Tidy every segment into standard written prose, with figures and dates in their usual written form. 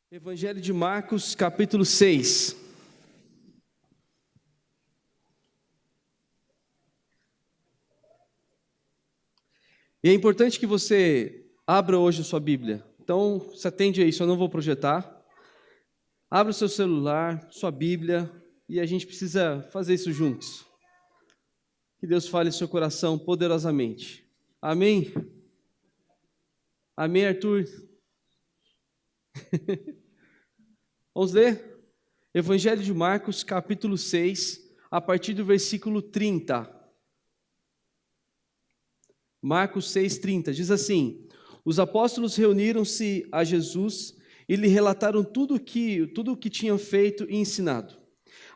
Evangelho de Marcos, capítulo 6. E é importante que você abra hoje a sua Bíblia. Então, se atende a isso, eu não vou projetar. Abra o seu celular, sua Bíblia, e a gente precisa fazer isso juntos. Que Deus fale em seu coração poderosamente. Amém? Amém, Arthur? Vamos ler? Evangelho de Marcos, capítulo 6, a partir do versículo 30. Marcos 6,30, diz assim: os apóstolos reuniram-se a Jesus e lhe relataram tudo o que tinham feito e ensinado.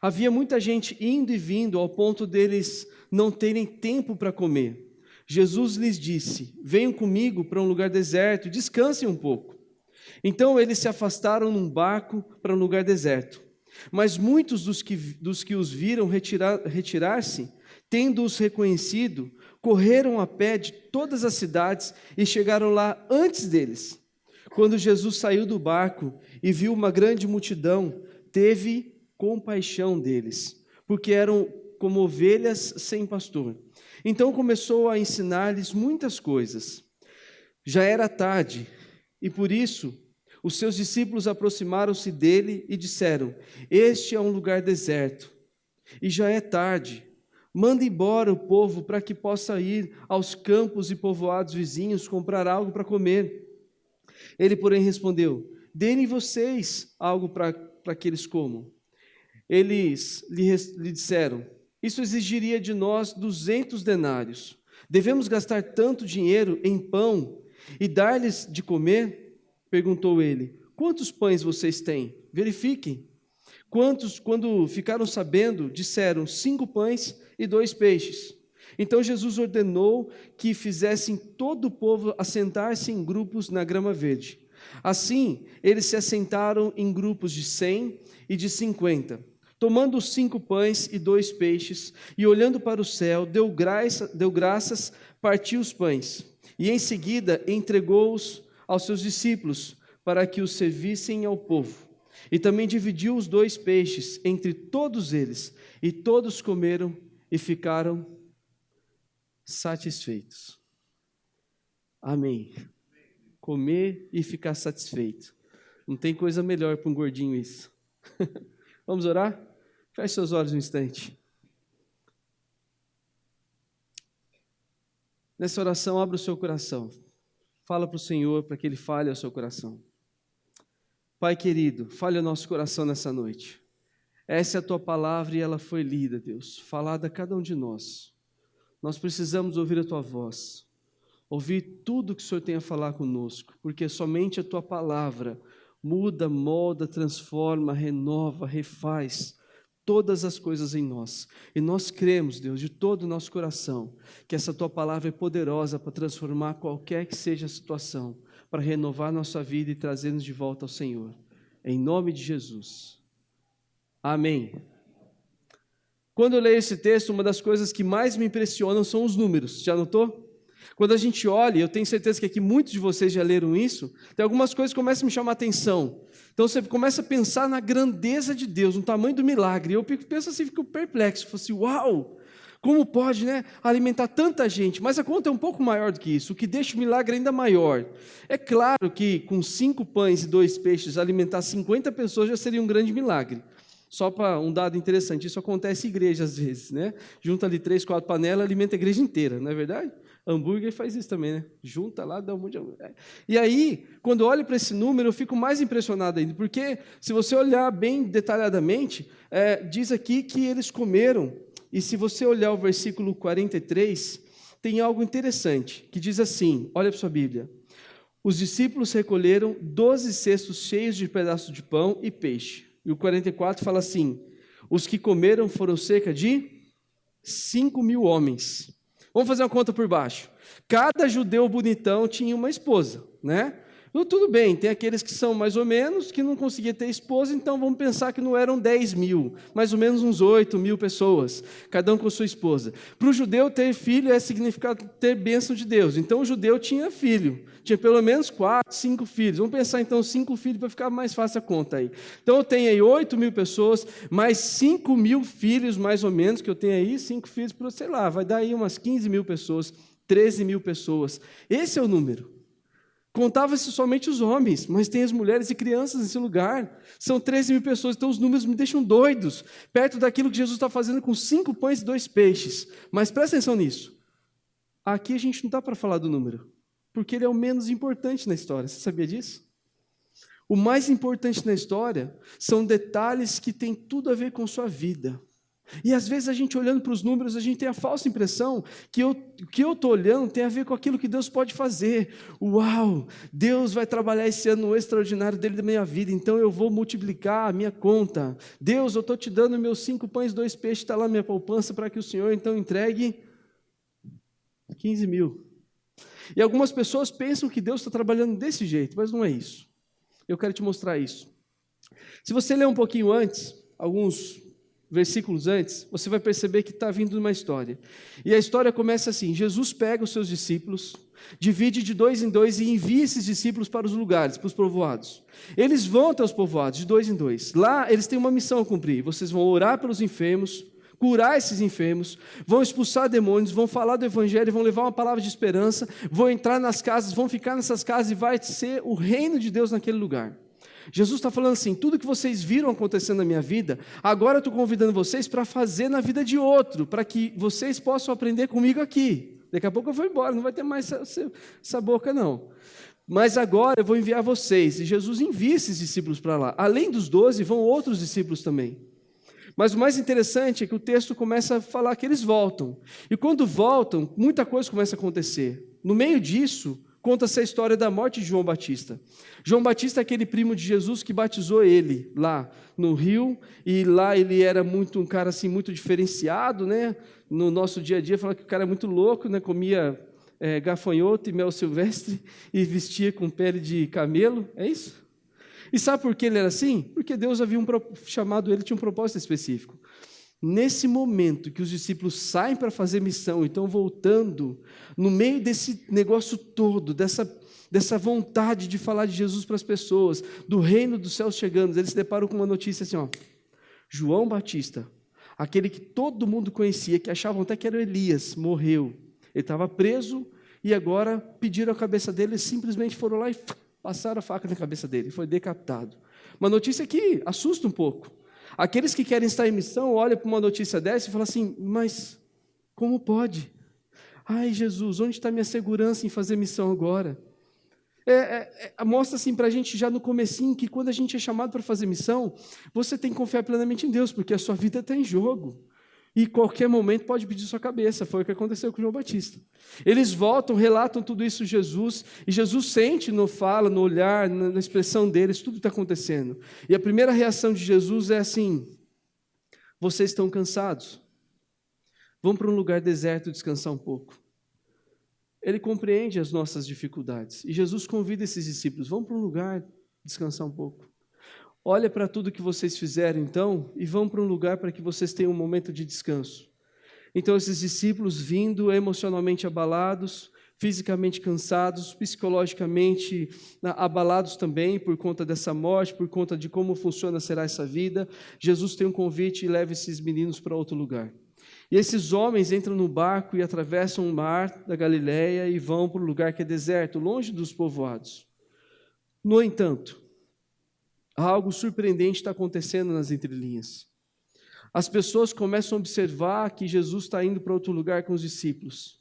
Havia muita gente indo e vindo ao ponto deles não terem tempo para comer. Jesus lhes disse: venham comigo para um lugar deserto e descansem um pouco. Então eles se afastaram num barco para um lugar deserto. Mas muitos dos que os viram retirar-se, tendo-os reconhecido, correram a pé de todas as cidades e chegaram lá antes deles. Quando Jesus saiu do barco e viu uma grande multidão, teve compaixão deles, porque eram como ovelhas sem pastor. Então começou a ensinar-lhes muitas coisas. Já era tarde, e por isso os seus discípulos aproximaram-se dele e disseram: este é um lugar deserto, e já é tarde. Manda embora o povo para que possa ir aos campos e povoados vizinhos comprar algo para comer. Ele, porém, respondeu: dêem vocês algo para que eles comam. Eles lhe disseram: isso exigiria de nós 200 denários. Devemos gastar tanto dinheiro em pão e dar-lhes de comer? Perguntou ele: quantos pães vocês têm? Verifiquem. Quando ficaram sabendo, disseram: 5 pães e 2 peixes. Então Jesus ordenou que fizessem todo o povo assentar-se em grupos na grama verde. Assim, eles se assentaram em grupos de 100 e de 50. Tomando os 5 pães e 2 peixes, e olhando para o céu, deu graças, partiu os pães, e em seguida entregou-os aos seus discípulos, para que os servissem ao povo. E também dividiu os 2 peixes entre todos eles, e todos comeram e ficaram satisfeitos. Amém. Comer e ficar satisfeito. Não tem coisa melhor para um gordinho isso. Vamos orar? Feche seus olhos um instante. Nessa oração, abra o seu coração. Fala para o Senhor para que Ele fale ao seu coração. Pai querido, fale ao nosso coração nessa noite. Essa é a Tua palavra e ela foi lida, Deus, falada a cada um de nós. Nós precisamos ouvir a Tua voz, ouvir tudo que o Senhor tem a falar conosco, porque somente a Tua palavra muda, molda, transforma, renova, refaz todas as coisas em nós. E nós cremos, Deus, de todo o nosso coração, que essa Tua palavra é poderosa para transformar qualquer que seja a situação, para renovar nossa vida e trazer-nos de volta ao Senhor. Em nome de Jesus. Amém. Quando eu leio esse texto, uma das coisas que mais me impressionam são os números. Já notou? Quando a gente olha, eu tenho certeza que aqui muitos de vocês já leram isso, tem algumas coisas que começam a me chamar a atenção. Então você começa a pensar na grandeza de Deus, no tamanho do milagre. Eu penso assim, fico perplexo. Falo assim, uau! Como pode, alimentar tanta gente? Mas a conta é um pouco maior do que isso, o que deixa o milagre ainda maior. É claro que com 5 pães e 2 peixes, alimentar 50 pessoas já seria um grande milagre. Só para um dado interessante, isso acontece em igreja às vezes, Junta ali 3, 4 panelas, alimenta a igreja inteira, não é verdade? Hambúrguer faz isso também, Junta lá, dá um monte de hambúrguer. E aí, quando eu olho para esse número, eu fico mais impressionado ainda, porque se você olhar bem detalhadamente, diz aqui que eles comeram. E se você olhar o versículo 43, tem algo interessante, que diz assim, olha para sua Bíblia: os discípulos recolheram 12 cestos cheios de pedaços de pão e peixe. E o 44 fala assim: os que comeram foram cerca de 5.000 homens. Vamos fazer uma conta por baixo. Cada judeu bonitão tinha uma esposa, Então, tudo bem, tem aqueles que são mais ou menos, que não conseguiam ter esposa, então vamos pensar que não eram 10 mil, mais ou menos uns 8 mil pessoas, cada um com sua esposa. Para o judeu, ter filho significar ter bênção de Deus. Então, o judeu tinha filho, tinha pelo menos 4, 5 filhos. Vamos pensar, então, 5 filhos para ficar mais fácil a conta aí. Então, eu tenho aí 8 mil pessoas, mais 5 mil filhos, mais ou menos, que eu tenho aí, 5 filhos, sei lá, vai dar aí umas 15 mil pessoas, 13 mil pessoas. Esse é o número. Contava-se somente os homens, mas tem as mulheres e crianças nesse lugar. São 13 mil pessoas, então os números me deixam doidos, perto daquilo que Jesus está fazendo com 5 pães e 2 peixes. Mas presta atenção nisso. Aqui a gente não dá para falar do número, porque ele é o menos importante na história. Você sabia disso? O mais importante na história são detalhes que têm tudo a ver com sua vida. E às vezes a gente olhando para os números, a gente tem a falsa impressão que o que eu estou olhando tem a ver com aquilo que Deus pode fazer. Uau, Deus vai trabalhar esse ano no extraordinário dele da minha vida, então eu vou multiplicar a minha conta. Deus, eu estou te dando meus 5 pães, 2 peixes, está lá minha poupança para que o Senhor então entregue 15 mil. E algumas pessoas pensam que Deus está trabalhando desse jeito, mas não é isso. Eu quero te mostrar isso. Se você ler um pouquinho antes, alguns versículos antes, você vai perceber que está vindo uma história. E a história começa assim: Jesus pega os seus discípulos, divide de 2 em 2 e envia esses discípulos para os lugares, para os povoados. Eles vão até os povoados, de 2 em 2. Lá eles têm uma missão a cumprir. Vocês vão orar pelos enfermos, curar esses enfermos, vão expulsar demônios, vão falar do evangelho, vão levar uma palavra de esperança, vão entrar nas casas, vão ficar nessas casas e vai ser o reino de Deus naquele lugar. Jesus está falando assim: tudo que vocês viram acontecendo na minha vida, agora eu estou convidando vocês para fazer na vida de outro, para que vocês possam aprender comigo aqui. Daqui a pouco eu vou embora, não vai ter mais essa boca não. Mas agora eu vou enviar vocês, e Jesus envia esses discípulos para lá. Além dos 12, vão outros discípulos também. Mas o mais interessante é que o texto começa a falar que eles voltam. E quando voltam, muita coisa começa a acontecer. No meio disso, conta-se a história da morte de João Batista. João Batista é aquele primo de Jesus que batizou ele lá no rio, e lá ele era um cara assim, muito diferenciado, né? No nosso dia a dia, fala que o cara é muito louco, né? Comia gafanhoto e mel silvestre e vestia com pele de camelo, é isso? E sabe por que ele era assim? Porque Deus havia chamado ele, tinha um propósito específico. Nesse momento que os discípulos saem para fazer missão e estão voltando, no meio desse negócio todo, dessa vontade de falar de Jesus para as pessoas, do reino dos céus chegando, eles se deparam com uma notícia assim, ó: João Batista, aquele que todo mundo conhecia, que achavam até que era Elias, morreu. Ele estava preso e agora pediram a cabeça dele, simplesmente foram lá e passaram a faca na cabeça dele, foi decapitado. Uma notícia que assusta um pouco. Aqueles que querem estar em missão olham para uma notícia dessa e falam assim: mas como pode? Ai, Jesus, onde está a minha segurança em fazer missão agora? Mostra assim para a gente já no comecinho que quando a gente é chamado para fazer missão, você tem que confiar plenamente em Deus, porque a sua vida está em jogo. E qualquer momento pode pedir sua cabeça. Foi o que aconteceu com João Batista. Eles voltam, relatam tudo isso a Jesus, e Jesus sente no fala, no olhar, na expressão deles, tudo está acontecendo. E a primeira reação de Jesus é assim: vocês estão cansados? Vão para um lugar deserto descansar um pouco. Ele compreende as nossas dificuldades, e Jesus convida esses discípulos: vão para um lugar descansar um pouco. Olha para tudo que vocês fizeram, então, e vão para um lugar para que vocês tenham um momento de descanso. Então, esses discípulos vindo emocionalmente abalados, fisicamente cansados, psicologicamente abalados também por conta dessa morte, por conta de como será essa vida, Jesus tem um convite e leva esses meninos para outro lugar. E esses homens entram no barco e atravessam o mar da Galileia e vão para um lugar que é deserto, longe dos povoados. No entanto, algo surpreendente está acontecendo nas entrelinhas. As pessoas começam a observar que Jesus está indo para outro lugar com os discípulos.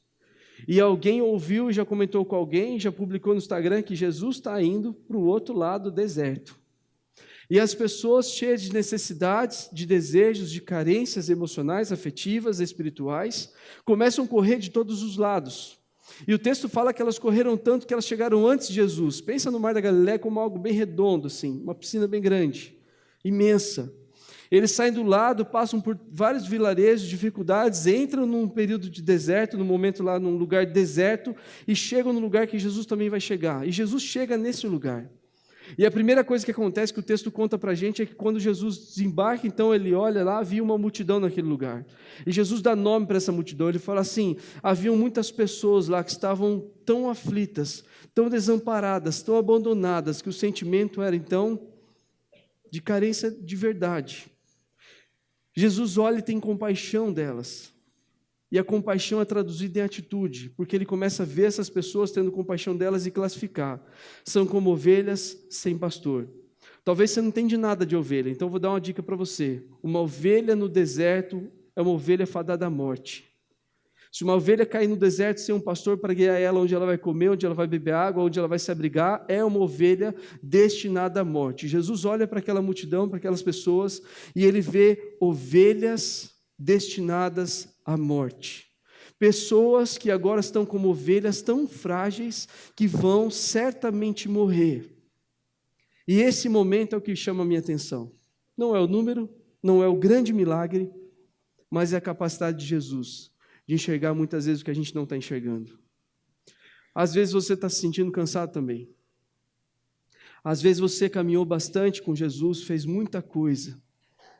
E alguém ouviu e já comentou com alguém, já publicou no Instagram que Jesus está indo para o outro lado do deserto. E as pessoas cheias de necessidades, de desejos, de carências emocionais, afetivas, espirituais, começam a correr de todos os lados. E o texto fala que elas correram tanto que elas chegaram antes de Jesus. Pensa no Mar da Galileia como algo bem redondo, assim, uma piscina bem grande, imensa. Eles saem do lado, passam por vários vilarejos, dificuldades, entram num período de deserto, num momento lá num lugar deserto, e chegam no lugar que Jesus também vai chegar. E Jesus chega nesse lugar. E a primeira coisa que acontece, que o texto conta para a gente, é que quando Jesus desembarca, então ele olha lá, havia uma multidão naquele lugar. E Jesus dá nome para essa multidão, ele fala assim, haviam muitas pessoas lá que estavam tão aflitas, tão desamparadas, tão abandonadas, que o sentimento era então de carência de verdade. Jesus olha e tem compaixão delas. E a compaixão é traduzida em atitude, porque ele começa a ver essas pessoas tendo compaixão delas e classificar. São como ovelhas sem pastor. Talvez você não entenda nada de ovelha, então eu vou dar uma dica para você. Uma ovelha no deserto é uma ovelha fadada à morte. Se uma ovelha cair no deserto sem um pastor para guiar ela onde ela vai comer, onde ela vai beber água, onde ela vai se abrigar, é uma ovelha destinada à morte. Jesus olha para aquela multidão, para aquelas pessoas, e ele vê ovelhas destinadas à morte. Pessoas que agora estão como ovelhas tão frágeis que vão certamente morrer. E esse momento é o que chama a minha atenção. Não é o número, não é o grande milagre, mas é a capacidade de Jesus de enxergar muitas vezes o que a gente não está enxergando. Às vezes você está se sentindo cansado também. Às vezes você caminhou bastante com Jesus, fez muita coisa.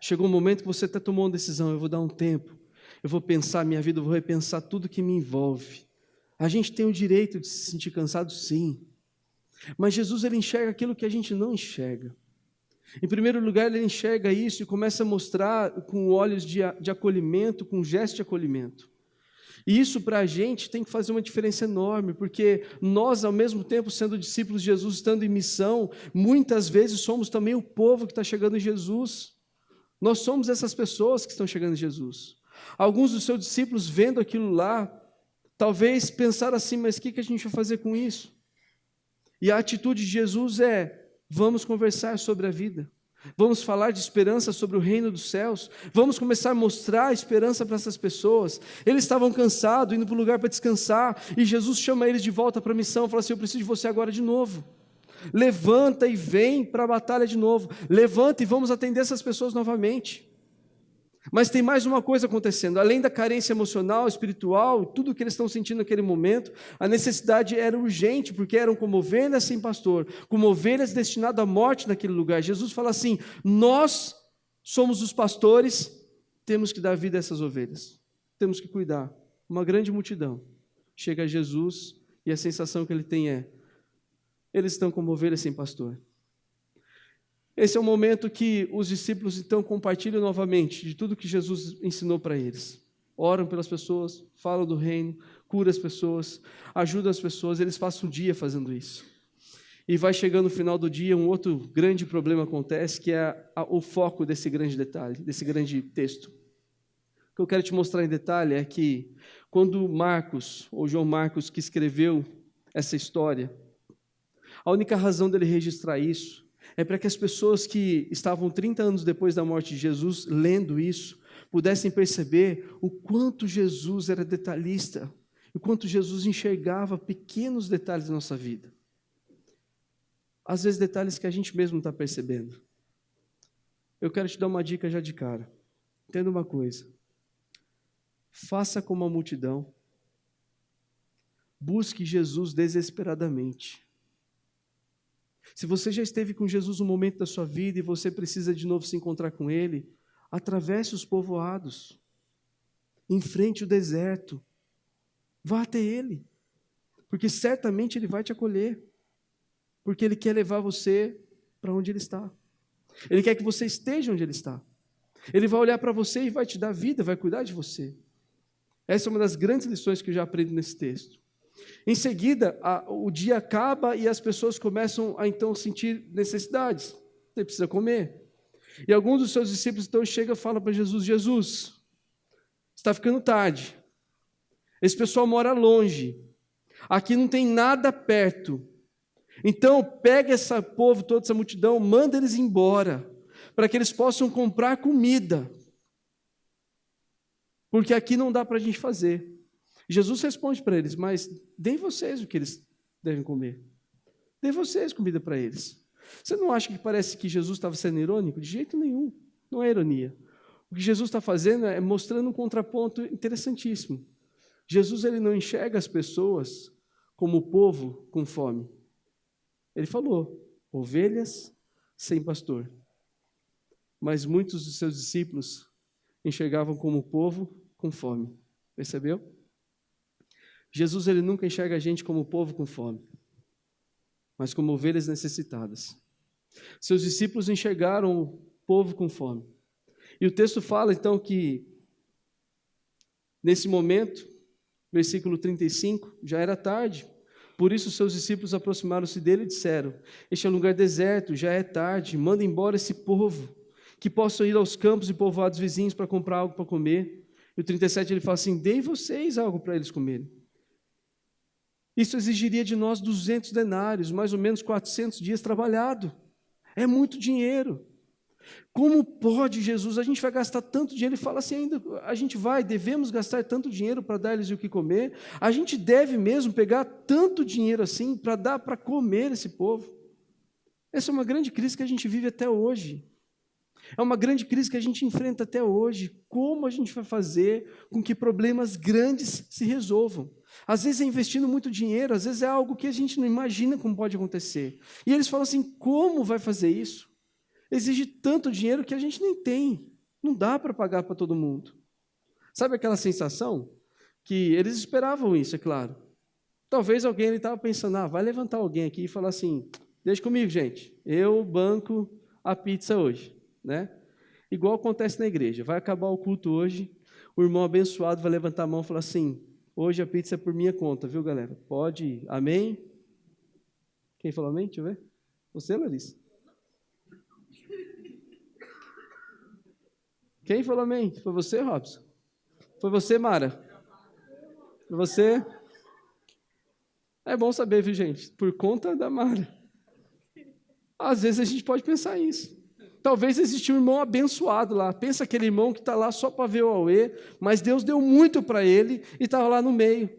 Chegou um momento que você até tomou uma decisão, eu vou dar um tempo, eu vou pensar a minha vida, eu vou repensar tudo que me envolve. A gente tem o direito de se sentir cansado, sim. Mas Jesus, ele enxerga aquilo que a gente não enxerga. Em primeiro lugar, ele enxerga isso e começa a mostrar com olhos de acolhimento, com gesto de acolhimento. E isso para a gente tem que fazer uma diferença enorme, porque nós, ao mesmo tempo, sendo discípulos de Jesus, estando em missão, muitas vezes somos também o povo que está chegando em Jesus. Nós somos essas pessoas que estão chegando em Jesus. Alguns dos seus discípulos, vendo aquilo lá, talvez pensaram assim, mas o que a gente vai fazer com isso? E a atitude de Jesus é, vamos conversar sobre a vida. Vamos falar de esperança sobre o reino dos céus. Vamos começar a mostrar a esperança para essas pessoas. Eles estavam cansados, indo para o lugar para descansar, e Jesus chama eles de volta para a missão, fala assim, eu preciso de você agora de novo. Levanta e vem para a batalha de novo. Levanta e vamos atender essas pessoas novamente. Mas tem mais uma coisa acontecendo. Além da carência emocional, espiritual, tudo o que eles estão sentindo naquele momento, a necessidade era urgente, porque eram como ovelhas sem pastor, como ovelhas destinadas à morte naquele lugar. Jesus fala assim, nós somos os pastores, temos que dar vida a essas ovelhas. Temos que cuidar. Uma grande multidão chega a Jesus e a sensação que ele tem é, eles estão como ovelhas sem pastor. Esse é o momento que os discípulos então compartilham novamente de tudo que Jesus ensinou para eles. Oram pelas pessoas, falam do reino, curam as pessoas, ajudam as pessoas, eles passam o dia fazendo isso. E vai chegando no final do dia, um outro grande problema acontece, que é o foco desse grande detalhe, desse grande texto. O que eu quero te mostrar em detalhe é que quando Marcos, ou João Marcos, que escreveu essa história, a única razão dele registrar isso é para que as pessoas que estavam 30 anos depois da morte de Jesus, lendo isso, pudessem perceber o quanto Jesus era detalhista, o quanto Jesus enxergava pequenos detalhes da nossa vida. Às vezes detalhes que a gente mesmo não está percebendo. Eu quero te dar uma dica já de cara. Entenda uma coisa. Faça como a multidão. Busque Jesus desesperadamente. Se você já esteve com Jesus no momento da sua vida e você precisa de novo se encontrar com Ele, atravesse os povoados, enfrente o deserto, vá até Ele, porque certamente Ele vai te acolher, porque Ele quer levar você para onde Ele está. Ele quer que você esteja onde Ele está. Ele vai olhar para você e vai te dar vida, vai cuidar de você. Essa é uma das grandes lições que eu já aprendo nesse texto. Em seguida, o dia acaba e as pessoas começam a então sentir necessidades. Você precisa comer. E alguns dos seus discípulos então chegam e falam para Jesus, Jesus, está ficando tarde. Esse pessoal mora longe. Aqui não tem nada perto. Então, pega esse povo, toda essa multidão, manda eles embora, para que eles possam comprar comida. Porque aqui não dá para a gente fazer. Jesus responde para eles, mas deem vocês o que eles devem comer. Deem vocês comida para eles. Você não acha que parece que Jesus estava sendo irônico? De jeito nenhum. Não é ironia. O que Jesus está fazendo é mostrando um contraponto interessantíssimo. Jesus ele não enxerga as pessoas como o povo com fome. Ele falou, ovelhas sem pastor. Mas muitos dos seus discípulos enxergavam como o povo com fome. Percebeu? Jesus ele nunca enxerga a gente como o povo com fome, mas como ovelhas necessitadas. Seus discípulos enxergaram o povo com fome. E o texto fala então que, nesse momento, versículo 35, já era tarde. Por isso seus discípulos aproximaram-se dele e disseram, este é um lugar deserto, já é tarde, manda embora esse povo, que possam ir aos campos e povoados vizinhos para comprar algo para comer. E o 37 ele fala assim, deem vocês algo para eles comerem. Isso exigiria de nós 200 denários, mais ou menos 400 dias trabalhado. É muito dinheiro. Como pode, Jesus, a gente vai gastar tanto dinheiro? Ele fala assim, ainda devemos gastar tanto dinheiro para dar-lhes o que comer? A gente deve mesmo pegar tanto dinheiro assim para dar para comer esse povo? Essa é uma grande crise que a gente vive até hoje. É uma grande crise que a gente enfrenta até hoje. Como a gente vai fazer com que problemas grandes se resolvam? Às vezes é investindo muito dinheiro, às vezes é algo que a gente não imagina como pode acontecer. E eles falam assim, como vai fazer isso? Exige tanto dinheiro que a gente nem tem. Não dá para pagar para todo mundo. Sabe aquela sensação? Que eles esperavam isso, é claro. Talvez alguém estava pensando, vai levantar alguém aqui e falar assim, deixa comigo, gente, eu banco a pizza hoje. Né? Igual acontece na igreja, vai acabar o culto hoje, o irmão abençoado vai levantar a mão e falar assim, hoje a pizza é por minha conta, viu galera? Pode ir, amém? Quem falou amém? Deixa eu ver. Você, Larissa? Quem falou amém? Foi você, Robson? Foi você, Mara? Foi você? É bom saber, viu gente? Por conta da Mara. Às vezes a gente pode pensar isso. Talvez exista um irmão abençoado lá. Pensa aquele irmão que está lá só para ver o auê, mas Deus deu muito para ele e estava lá no meio.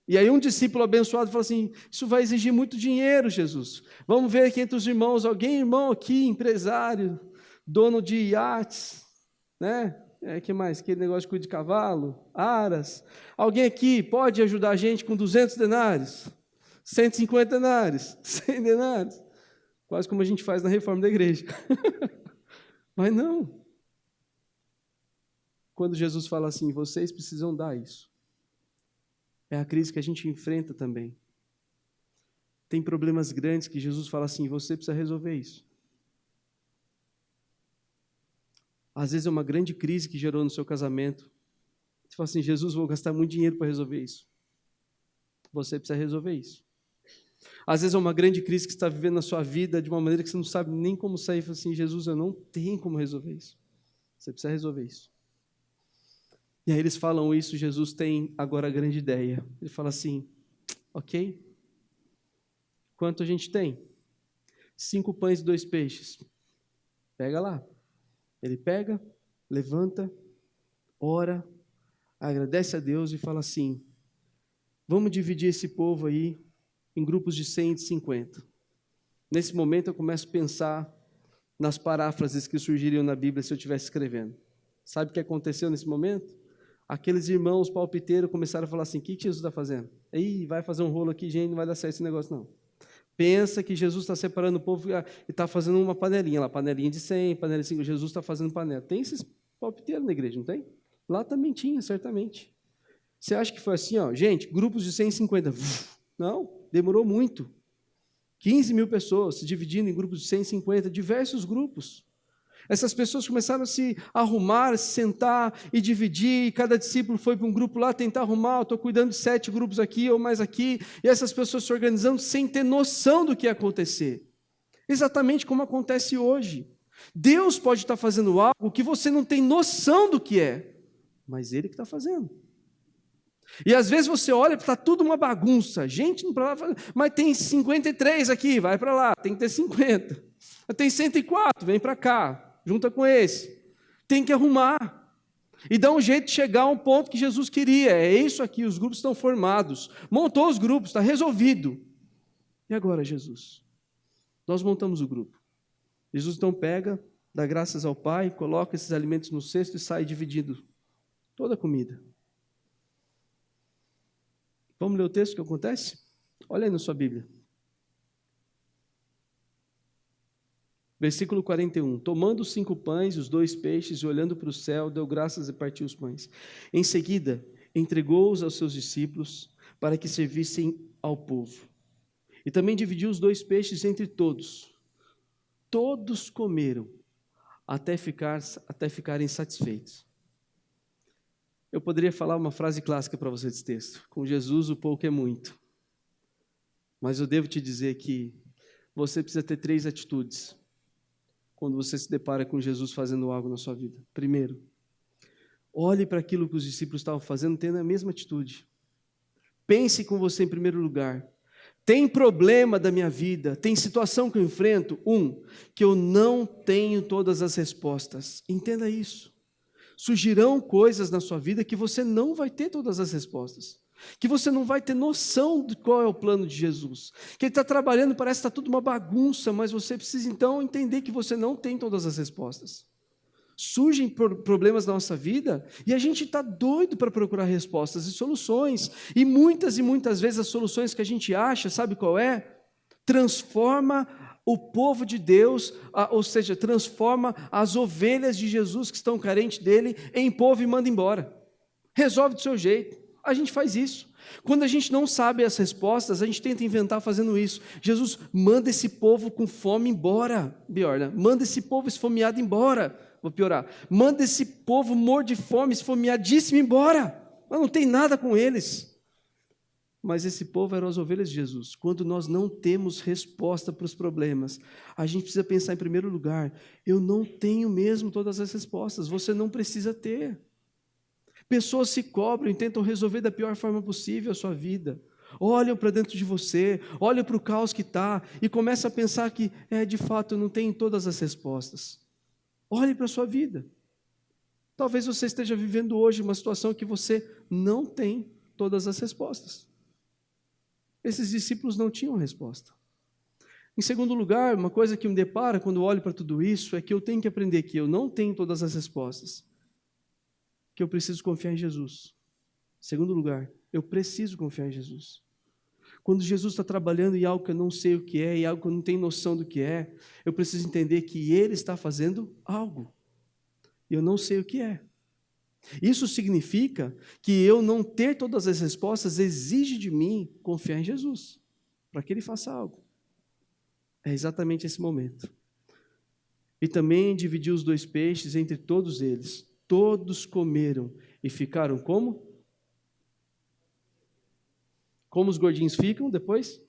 E aí um discípulo abençoado falou assim, isso vai exigir muito dinheiro, Jesus. Vamos ver aqui entre os irmãos, alguém, irmão aqui, empresário, dono de iates, né? Que mais? Aquele negócio de cuida de cavalo, aras. Alguém aqui pode ajudar a gente com 200 denários? 150 denários? 100 denários? Quase como a gente faz na reforma da igreja. Mas não. Quando Jesus fala assim, vocês precisam dar isso. É a crise que a gente enfrenta também. Tem problemas grandes que Jesus fala assim, você precisa resolver isso. Às vezes é uma grande crise que gerou no seu casamento. Você fala assim, Jesus, vou gastar muito dinheiro para resolver isso. Você precisa resolver isso. Às vezes é uma grande crise que você está vivendo na sua vida de uma maneira que você não sabe nem como sair. Fala assim, Jesus, eu não tenho como resolver isso. Você precisa resolver isso. E aí eles falam isso, Jesus tem agora a grande ideia. Ele fala assim, ok, quanto a gente tem? 5 pães e 2 peixes. Pega lá. Ele pega, levanta, ora, agradece a Deus e fala assim, vamos dividir esse povo aí em grupos de 100 e de 50. Nesse momento eu começo a pensar nas paráfrases que surgiriam na Bíblia se eu estivesse escrevendo. Sabe o que aconteceu nesse momento? Aqueles irmãos palpiteiros começaram a falar assim, o que Jesus está fazendo? Ih, vai fazer um rolo aqui, gente, não vai dar certo esse negócio não. Pensa que Jesus está separando o povo e está fazendo uma panelinha lá, panelinha de 100, panelinha de 50, Jesus está fazendo panela. Tem esses palpiteiros na igreja, não tem? Lá também tinha, certamente. Você acha que foi assim, gente, grupos de 150, não, demorou muito. 15 mil pessoas se dividindo em grupos de 150, diversos grupos. Essas pessoas começaram a se arrumar, a se sentar e dividir, e cada discípulo foi para um grupo lá tentar arrumar, eu estou cuidando de 7 grupos aqui ou mais aqui, e essas pessoas se organizando sem ter noção do que ia acontecer. Exatamente como acontece hoje. Deus pode estar fazendo algo que você não tem noção do que é, mas Ele que está fazendo. E às vezes você olha, está tudo uma bagunça, gente não para lá, mas tem 53 aqui, vai para lá, tem que ter 50. Tem 104, vem para cá. Junta com esse. Tem que arrumar. E dá um jeito de chegar a um ponto que Jesus queria. É isso aqui, os grupos estão formados. Montou os grupos, está resolvido. E agora, Jesus? Nós montamos o grupo. Jesus então pega, dá graças ao Pai, coloca esses alimentos no cesto e sai dividindo toda a comida. Vamos ler o texto que acontece? Olha aí na sua Bíblia. Versículo 41. Tomando os 5 pães e os 2 peixes, e olhando para o céu, deu graças e partiu os pães. Em seguida, entregou-os aos seus discípulos, para que servissem ao povo. E também dividiu os 2 peixes entre todos. Todos comeram, até ficarem satisfeitos. Eu poderia falar uma frase clássica para você desse texto. Com Jesus, o pouco é muito. Mas eu devo te dizer que você precisa ter 3 atitudes quando você se depara com Jesus fazendo algo na sua vida. Primeiro, olhe para aquilo que os discípulos estavam fazendo, tendo a mesma atitude. Pense com você em primeiro lugar. Tem problema da minha vida, tem situação que eu enfrento, que eu não tenho todas as respostas. Entenda isso. Surgirão coisas na sua vida que você não vai ter todas as respostas. Que você não vai ter noção de qual é o plano de Jesus. Que Ele está trabalhando, parece que está tudo uma bagunça, mas você precisa então entender que você não tem todas as respostas. Surgem problemas na nossa vida e a gente está doido para procurar respostas e soluções. E muitas vezes as soluções que a gente acha, sabe qual é? Transforma o povo de Deus, ou seja, transforma as ovelhas de Jesus que estão carentes dele em povo e manda embora. Resolve do seu jeito. A gente faz isso. Quando a gente não sabe as respostas, a gente tenta inventar fazendo isso. Jesus, manda esse povo com fome embora, Biorna. Manda esse povo esfomeado embora. Vou piorar. Manda esse povo morto de fome, esfomeadíssimo embora. Mas não tem nada com eles. Mas esse povo eram as ovelhas de Jesus. Quando nós não temos resposta para os problemas, a gente precisa pensar em primeiro lugar, eu não tenho mesmo todas as respostas, você não precisa ter. Pessoas se cobram e tentam resolver da pior forma possível a sua vida. Olham para dentro de você, olham para o caos que está e começam a pensar que, de fato, eu não tenho todas as respostas. Olhe para a sua vida. Talvez você esteja vivendo hoje uma situação que você não tem todas as respostas. Esses discípulos não tinham resposta. Em segundo lugar, uma coisa que me depara quando olho para tudo isso é que eu tenho que aprender que eu não tenho todas as respostas, que eu preciso confiar em Jesus. Em segundo lugar, eu preciso confiar em Jesus. Quando Jesus está trabalhando em algo que eu não sei o que é, e algo que eu não tenho noção do que é, eu preciso entender que Ele está fazendo algo, e eu não sei o que é. Isso significa que eu não ter todas as respostas exige de mim confiar em Jesus, para que Ele faça algo. É exatamente esse momento. E também dividiu os 2 peixes entre todos eles. Todos comeram e ficaram como? Como os gordinhos ficam depois?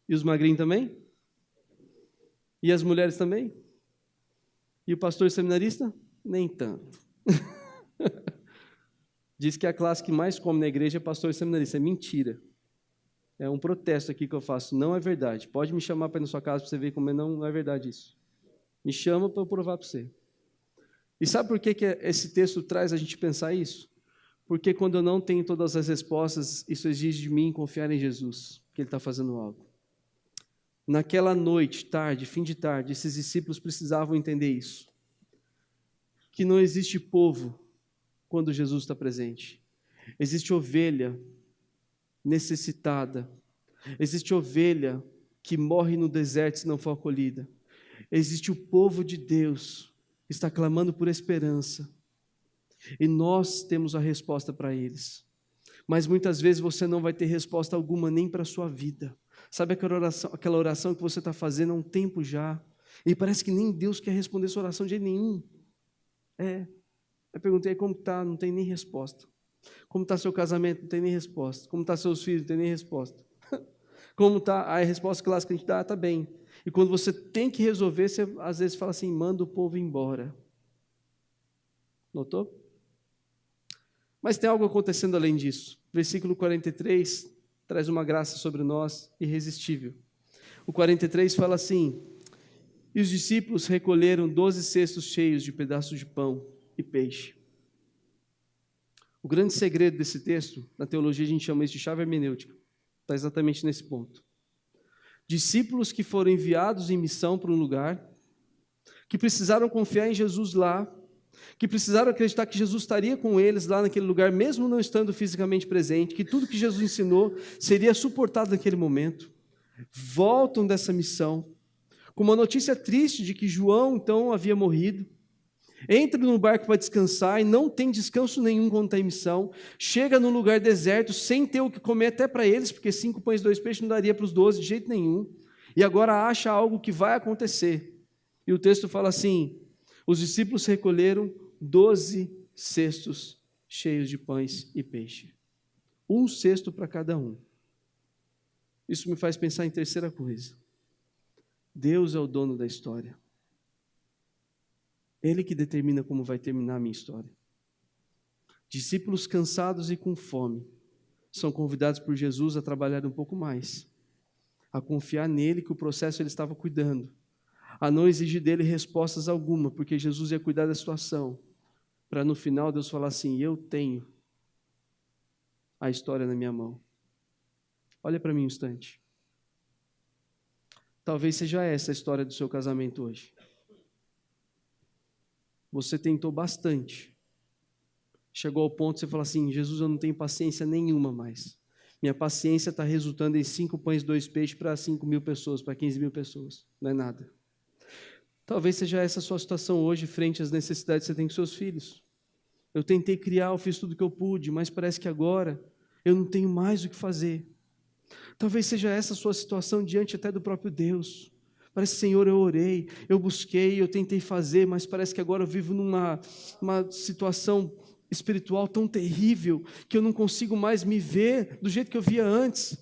E os magrinhos também? E as mulheres também? E o pastor seminarista? Nem tanto. Diz que a classe que mais come na igreja é pastor e seminarista. É mentira. É um protesto aqui que eu faço. Não é verdade. Pode me chamar para ir na sua casa para você ver como não é verdade isso. Me chama para eu provar para você. E sabe por que esse texto traz a gente pensar isso? Porque quando eu não tenho todas as respostas, isso exige de mim confiar em Jesus, que Ele está fazendo algo. Naquela noite, tarde, fim de tarde, esses discípulos precisavam entender isso. Que não existe povo quando Jesus está presente. Existe ovelha necessitada. Existe ovelha que morre no deserto se não for acolhida. Existe o povo de Deus que está clamando por esperança. E nós temos a resposta para eles. Mas muitas vezes você não vai ter resposta alguma nem para a sua vida. Sabe aquela oração que você está fazendo há um tempo já, e parece que nem Deus quer responder sua oração de jeito nenhum? Eu perguntei como está, não tem nem resposta. Como está seu casamento? Não tem nem resposta. Como está seus filhos? Não tem nem resposta. Como está? A resposta clássica que a gente dá, está bem. E quando você tem que resolver, você às vezes fala assim, manda o povo embora. Notou? Mas tem algo acontecendo além disso. Versículo 43 traz uma graça sobre nós irresistível. O 43 fala assim, e os discípulos recolheram 12 cestos cheios de pedaços de pão e peixe. O grande segredo desse texto, na teologia a gente chama isso de chave hermenêutica, está exatamente nesse ponto. Discípulos que foram enviados em missão para um lugar, que precisaram confiar em Jesus lá, que precisaram acreditar que Jesus estaria com eles lá naquele lugar, mesmo não estando fisicamente presente, que tudo que Jesus ensinou seria suportado naquele momento, voltam dessa missão, com uma notícia triste de que João, então, havia morrido, entra no barco para descansar e não tem descanso nenhum quando está em missão, chega num lugar deserto, sem ter o que comer até para eles, porque 5 pães e 2 peixes não daria para os 12 de jeito nenhum, e agora acha algo que vai acontecer, e o texto fala assim, os discípulos recolheram 12 cestos cheios de pães e peixe, 1 cesto para cada um. Isso me faz pensar em terceira coisa, Deus é o dono da história. Ele que determina como vai terminar a minha história. Discípulos cansados e com fome são convidados por Jesus a trabalhar um pouco mais, a confiar nele que o processo ele estava cuidando, a não exigir dele respostas alguma, porque Jesus ia cuidar da situação, para no final Deus falar assim, eu tenho a história na minha mão. Olha para mim um instante. Talvez seja essa a história do seu casamento hoje. Você tentou bastante. Chegou ao ponto de você falar assim, Jesus, eu não tenho paciência nenhuma mais. Minha paciência está resultando em 5 pães e 2 peixes para 5.000 pessoas, para 15.000 pessoas. Não é nada. Talvez seja essa a sua situação hoje, frente às necessidades que você tem com seus filhos. Eu tentei criar, eu fiz tudo o que eu pude, mas parece que agora eu não tenho mais o que fazer. Talvez seja essa a sua situação diante até do próprio Deus. Parece, Senhor, eu orei, eu busquei, eu tentei fazer, mas parece que agora eu vivo numa situação espiritual tão terrível que eu não consigo mais me ver do jeito que eu via antes.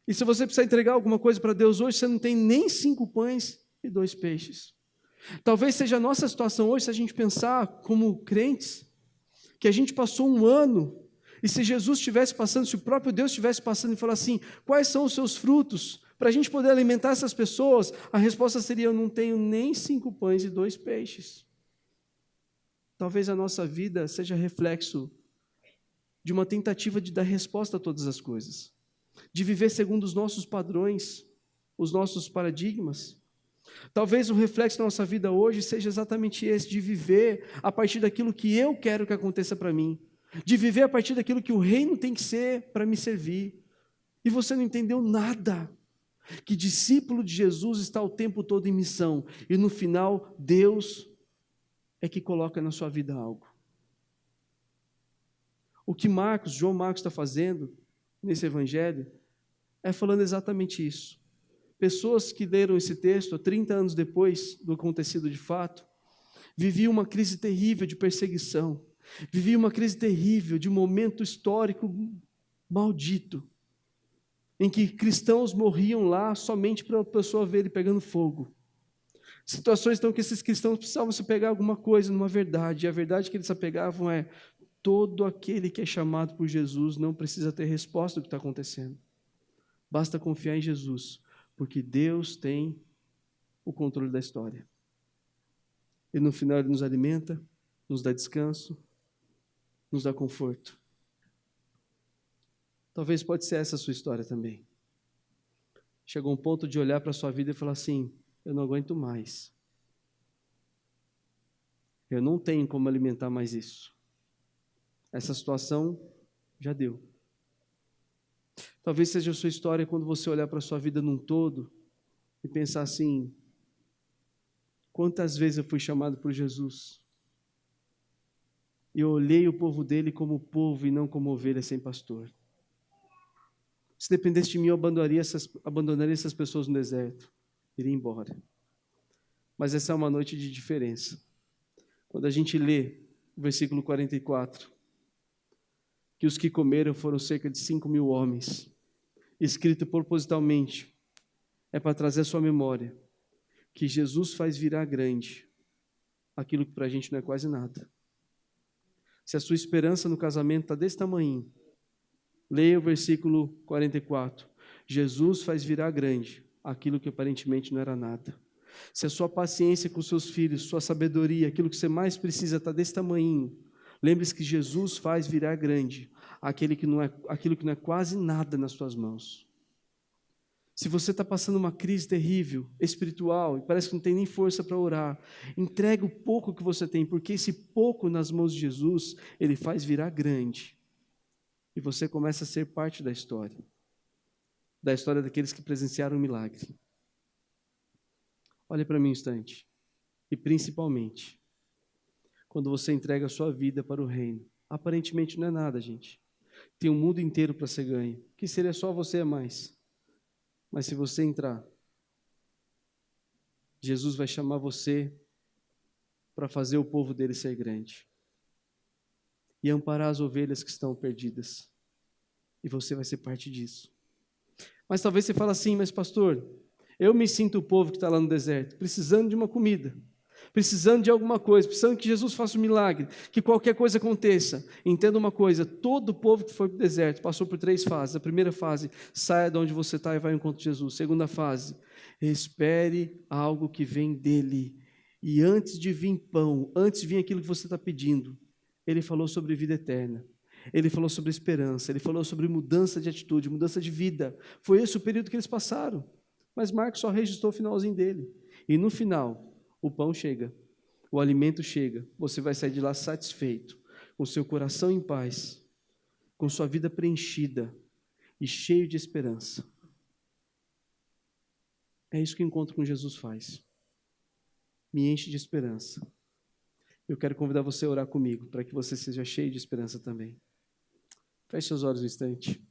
E se você precisar entregar alguma coisa para Deus hoje, você não tem nem 5 pães e 2 peixes. Talvez seja a nossa situação hoje, se a gente pensar como crentes, que a gente passou um ano, e se Jesus estivesse passando, se o próprio Deus estivesse passando e falar assim, quais são os seus frutos? Para a gente poder alimentar essas pessoas, a resposta seria, eu não tenho nem 5 pães e 2 peixes. Talvez a nossa vida seja reflexo de uma tentativa de dar resposta a todas as coisas, de viver segundo os nossos padrões, os nossos paradigmas. Talvez o reflexo da nossa vida hoje seja exatamente esse, de viver a partir daquilo que eu quero que aconteça para mim, de viver a partir daquilo que o reino tem que ser para me servir. E você não entendeu nada, que discípulo de Jesus está o tempo todo em missão, e no final Deus é que coloca na sua vida algo. O que João Marcos está fazendo nesse evangelho, é falando exatamente isso. Pessoas que leram esse texto 30 anos depois do acontecido de fato, viviam uma crise terrível de perseguição, viviam uma crise terrível de um momento histórico maldito, em que cristãos morriam lá somente para a pessoa ver ele pegando fogo. Situações então que esses cristãos precisavam se pegar alguma coisa numa verdade, e a verdade que eles se apegavam é, todo aquele que é chamado por Jesus não precisa ter resposta do que está acontecendo. Basta confiar em Jesus, porque Deus tem o controle da história. E no final Ele nos alimenta, nos dá descanso, nos dá conforto. Talvez pode ser essa a sua história também. Chegou um ponto de olhar para a sua vida e falar assim, eu não aguento mais. Eu não tenho como alimentar mais isso. Essa situação já deu. Talvez seja a sua história quando você olhar para a sua vida num todo e pensar assim, quantas vezes eu fui chamado por Jesus? E eu olhei o povo dele como povo e não como ovelha sem pastor. Se dependesse de mim, eu abandonaria essas pessoas no deserto, iria embora. Mas essa é uma noite de diferença. Quando a gente lê o versículo 44, que os que comeram foram cerca de 5.000 homens, escrito propositalmente, é para trazer à sua memória que Jesus faz virar grande aquilo que para a gente não é quase nada. Se a sua esperança no casamento está desse tamanho, leia o versículo 44. Jesus faz virar grande aquilo que aparentemente não era nada. Se a sua paciência com seus filhos, sua sabedoria, aquilo que você mais precisa está desse tamanho, lembre-se que Jesus faz virar grande aquilo que não é quase nada nas suas mãos. Se você está passando uma crise terrível, espiritual, e parece que não tem nem força para orar, entrega o pouco que você tem, porque esse pouco nas mãos de Jesus, Ele faz virar grande. E você começa a ser parte da história daqueles que presenciaram o milagre. Olha para mim um instante. E principalmente, quando você entrega a sua vida para o reino, aparentemente não é nada, gente. Tem um mundo inteiro para ser ganho, que seria só você a mais. Mas se você entrar, Jesus vai chamar você para fazer o povo dele ser grande e amparar as ovelhas que estão perdidas. E você vai ser parte disso. Mas talvez você fale assim, mas pastor, eu me sinto o povo que está lá no deserto, precisando de uma comida, precisando de alguma coisa, precisando que Jesus faça um milagre, que qualquer coisa aconteça. Entenda uma coisa, todo o povo que foi para o deserto passou por 3 fases. A primeira fase, saia de onde você está e vai ao encontro de Jesus. Segunda fase, espere algo que vem dele. E antes de vir pão, antes de vir aquilo que você está pedindo, ele falou sobre vida eterna. Ele falou sobre esperança, ele falou sobre mudança de atitude, mudança de vida. Foi esse o período que eles passaram. Mas Marcos só registrou o finalzinho dele. E no final, o pão chega, o alimento chega, você vai sair de lá satisfeito, com seu coração em paz, com sua vida preenchida e cheio de esperança. É isso que o encontro com Jesus faz. Me enche de esperança. Eu quero convidar você a orar comigo, para que você seja cheio de esperança também. Feche seus olhos um instante.